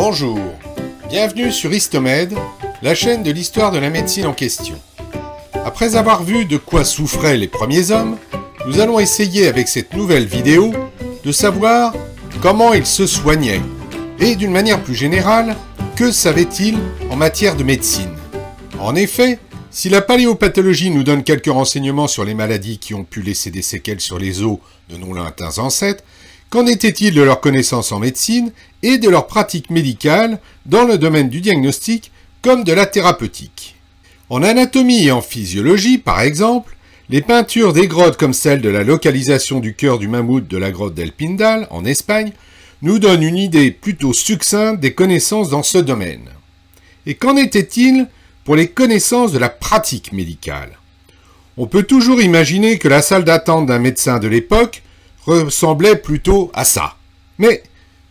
Bonjour, bienvenue sur Histomed, la chaîne de l'histoire de la médecine en question. Après avoir vu de quoi souffraient les premiers hommes, nous allons essayer avec cette nouvelle vidéo de savoir comment ils se soignaient et d'une manière plus générale, que savaient-ils en matière de médecine. En effet, si la paléopathologie nous donne quelques renseignements sur les maladies qui ont pu laisser des séquelles sur les os de nos lointains ancêtres, qu'en était-il de leurs connaissances en médecine et de leurs pratiques médicales dans le domaine du diagnostic comme de la thérapeutique? En anatomie et en physiologie, par exemple, les peintures des grottes comme celle de la localisation du cœur du mammouth de la grotte d'El Pindal, en Espagne, nous donnent une idée plutôt succincte des connaissances dans ce domaine. Et qu'en était-il pour les connaissances de la pratique médicale? On peut toujours imaginer que la salle d'attente d'un médecin de l'époque ressemblait plutôt à ça. Mais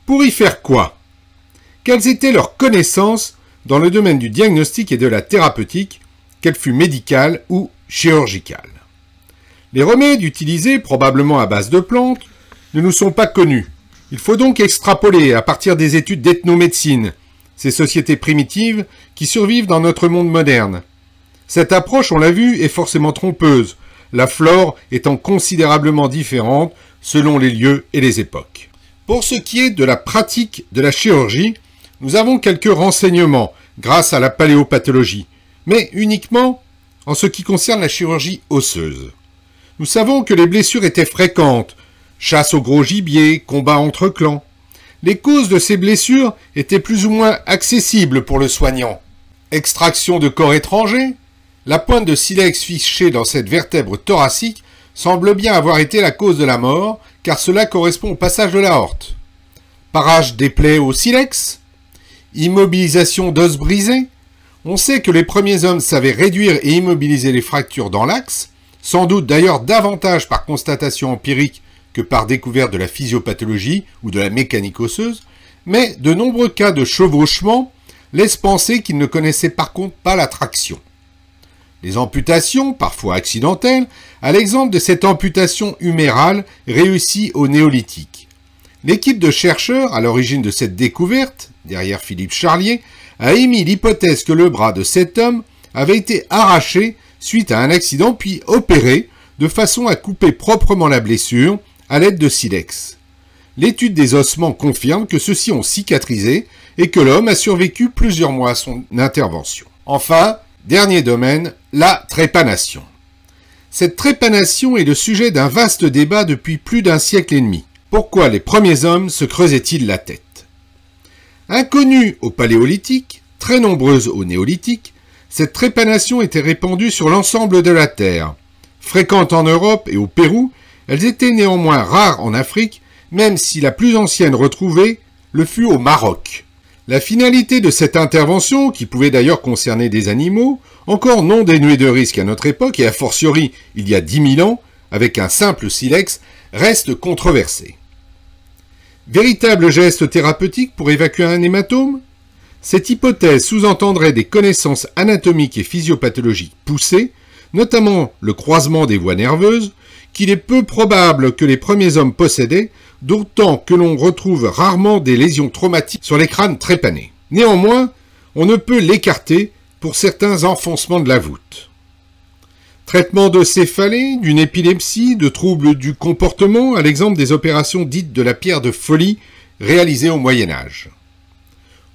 pour y faire quoi? Quelles étaient leurs connaissances dans le domaine du diagnostic et de la thérapeutique, qu'elle fût médicale ou chirurgicale? Les remèdes utilisés, probablement à base de plantes, ne nous sont pas connus. Il faut donc extrapoler à partir des études d'ethnomédecine, ces sociétés primitives qui survivent dans notre monde moderne. Cette approche, on l'a vu, est forcément trompeuse, la flore étant considérablement différente selon les lieux et les époques. Pour ce qui est de la pratique de la chirurgie, nous avons quelques renseignements grâce à la paléopathologie, mais uniquement en ce qui concerne la chirurgie osseuse. Nous savons que les blessures étaient fréquentes, chasse au gros gibier, combats entre clans. Les causes de ces blessures étaient plus ou moins accessibles pour le soignant. Extraction de corps étrangers, la pointe de silex fichée dans cette vertèbre thoracique semble bien avoir été la cause de la mort, car cela correspond au passage de l'aorte. Parage des plaies au silex, immobilisation d'os brisés. On sait que les premiers hommes savaient réduire et immobiliser les fractures dans l'axe, sans doute d'ailleurs davantage par constatation empirique que par découverte de la physiopathologie ou de la mécanique osseuse, mais de nombreux cas de chevauchement laissent penser qu'ils ne connaissaient par contre pas la traction. Les amputations, parfois accidentelles, à l'exemple de cette amputation humérale réussie au néolithique. L'équipe de chercheurs à l'origine de cette découverte, derrière Philippe Charlier, a émis l'hypothèse que le bras de cet homme avait été arraché suite à un accident puis opéré de façon à couper proprement la blessure à l'aide de silex. L'étude des ossements confirme que ceux-ci ont cicatrisé et que l'homme a survécu plusieurs mois à son intervention. Enfin, dernier domaine, la trépanation. Cette trépanation est le sujet d'un vaste débat depuis plus d'un siècle et demi. Pourquoi les premiers hommes se creusaient-ils la tête? Inconnue au paléolithique, très nombreuse au néolithique, cette trépanation était répandue sur l'ensemble de la Terre. Fréquente en Europe et au Pérou, elles étaient néanmoins rares en Afrique, même si la plus ancienne retrouvée le fut au Maroc. La finalité de cette intervention, qui pouvait d'ailleurs concerner des animaux, encore non dénués de risque à notre époque et a fortiori il y a 10 000 ans, avec un simple silex, reste controversée. Véritable geste thérapeutique pour évacuer un hématome? Cette hypothèse sous-entendrait des connaissances anatomiques et physiopathologiques poussées, notamment le croisement des voies nerveuses, qu'il est peu probable que les premiers hommes possédaient, d'autant que l'on retrouve rarement des lésions traumatiques sur les crânes trépanés. Néanmoins, on ne peut l'écarter pour certains enfoncements de la voûte. Traitement de céphalée, d'une épilepsie, de troubles du comportement, à l'exemple des opérations dites de la pierre de folie réalisées au Moyen-Âge.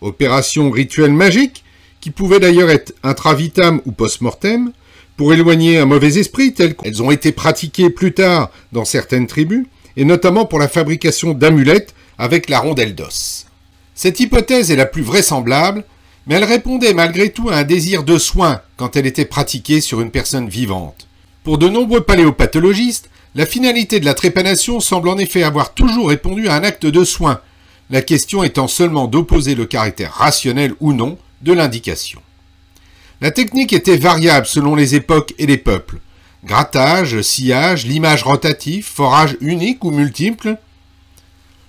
Opérations rituelles magiques, qui pouvaient d'ailleurs être intravitam ou post-mortem, pour éloigner un mauvais esprit, telles qu'elles ont été pratiquées plus tard dans certaines tribus, et notamment pour la fabrication d'amulettes avec la rondelle d'os. Cette hypothèse est la plus vraisemblable, mais elle répondait malgré tout à un désir de soin quand elle était pratiquée sur une personne vivante. Pour de nombreux paléopathologistes, la finalité de la trépanation semble en effet avoir toujours répondu à un acte de soin, la question étant seulement d'opposer le caractère rationnel ou non de l'indication. La technique était variable selon les époques et les peuples. Grattage, sciage, limage rotatif, forage unique ou multiple.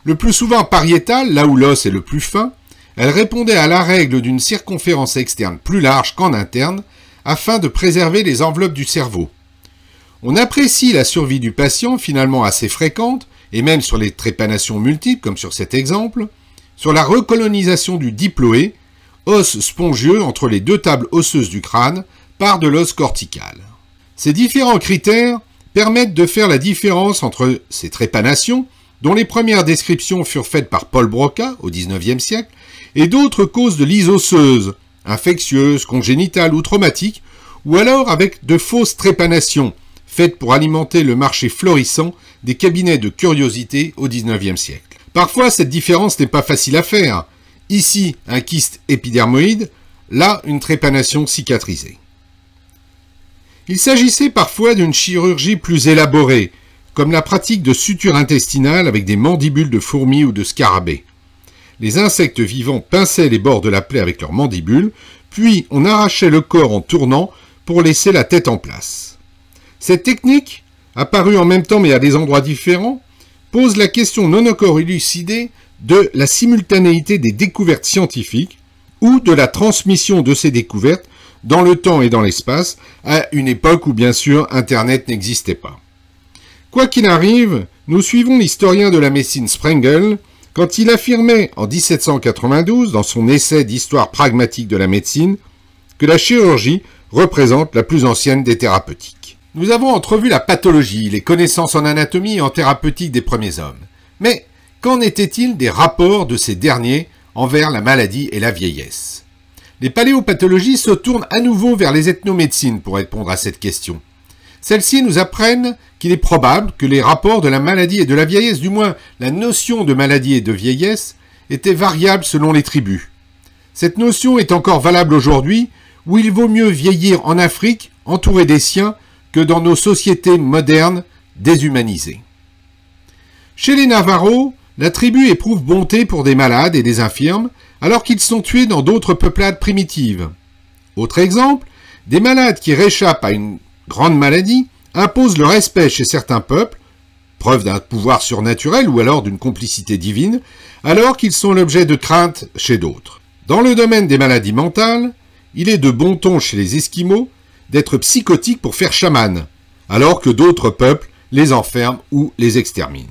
Le plus souvent pariétal, là où l'os est le plus fin, elle répondait à la règle d'une circonférence externe plus large qu'en interne, afin de préserver les enveloppes du cerveau. On apprécie la survie du patient, finalement assez fréquente, et même sur les trépanations multiples, comme sur cet exemple, sur la recolonisation du diploé, os spongieux entre les deux tables osseuses du crâne, par de l'os cortical. Ces différents critères permettent de faire la différence entre ces trépanations, dont les premières descriptions furent faites par Paul Broca au XIXe siècle, et d'autres causes de lyse osseuse, infectieuses, congénitales ou traumatiques, ou alors avec de fausses trépanations, faites pour alimenter le marché florissant des cabinets de curiosité au XIXe siècle. Parfois, cette différence n'est pas facile à faire. Ici, un kyste épidermoïde, là, une trépanation cicatrisée. Il s'agissait parfois d'une chirurgie plus élaborée, comme la pratique de suture intestinale avec des mandibules de fourmis ou de scarabées. Les insectes vivants pinçaient les bords de la plaie avec leurs mandibules, puis on arrachait le corps en tournant pour laisser la tête en place. Cette technique, apparue en même temps mais à des endroits différents, pose la question non encore élucidée de la simultanéité des découvertes scientifiques ou de la transmission de ces découvertes dans le temps et dans l'espace, à une époque où bien sûr Internet n'existait pas. Quoi qu'il arrive, nous suivons l'historien de la médecine Sprengel quand il affirmait en 1792 dans son essai d'histoire pragmatique de la médecine que la chirurgie représente la plus ancienne des thérapeutiques. Nous avons entrevu la pathologie, les connaissances en anatomie et en thérapeutique des premiers hommes. Mais qu'en était-il des rapports de ces derniers envers la maladie et la vieillesse? Les paléopathologies se tournent à nouveau vers les ethnomédecines pour répondre à cette question. Celles-ci nous apprennent qu'il est probable que les rapports de la maladie et de la vieillesse, du moins la notion de maladie et de vieillesse, étaient variables selon les tribus. Cette notion est encore valable aujourd'hui, où il vaut mieux vieillir en Afrique, entouré des siens, que dans nos sociétés modernes déshumanisées. Chez les Navarros, la tribu éprouve bonté pour des malades et des infirmes, alors qu'ils sont tués dans d'autres peuplades primitives. Autre exemple, des malades qui réchappent à une grande maladie imposent le respect chez certains peuples, preuve d'un pouvoir surnaturel ou alors d'une complicité divine, alors qu'ils sont l'objet de crainte chez d'autres. Dans le domaine des maladies mentales, il est de bon ton chez les Esquimaux d'être psychotiques pour faire chaman, alors que d'autres peuples les enferment ou les exterminent.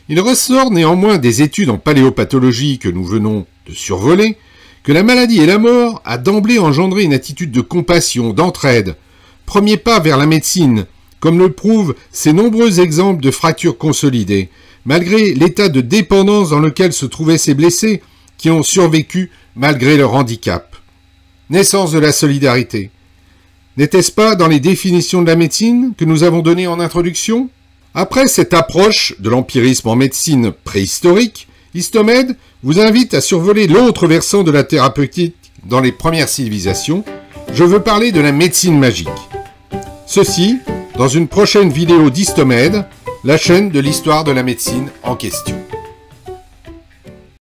Il ressort néanmoins des études en paléopathologie que nous venons de survoler, que la maladie et la mort a d'emblée engendré une attitude de compassion, d'entraide, premier pas vers la médecine, comme le prouvent ces nombreux exemples de fractures consolidées, malgré l'état de dépendance dans lequel se trouvaient ces blessés, qui ont survécu malgré leur handicap. Naissance de la solidarité. N'était-ce pas dans les définitions de la médecine que nous avons données en introduction? Après cette approche de l'empirisme en médecine préhistorique, Histomed vous invite à survoler l'autre versant de la thérapeutique dans les premières civilisations. Je veux parler de la médecine magique. Ceci dans une prochaine vidéo d'Histomed, la chaîne de l'histoire de la médecine en question.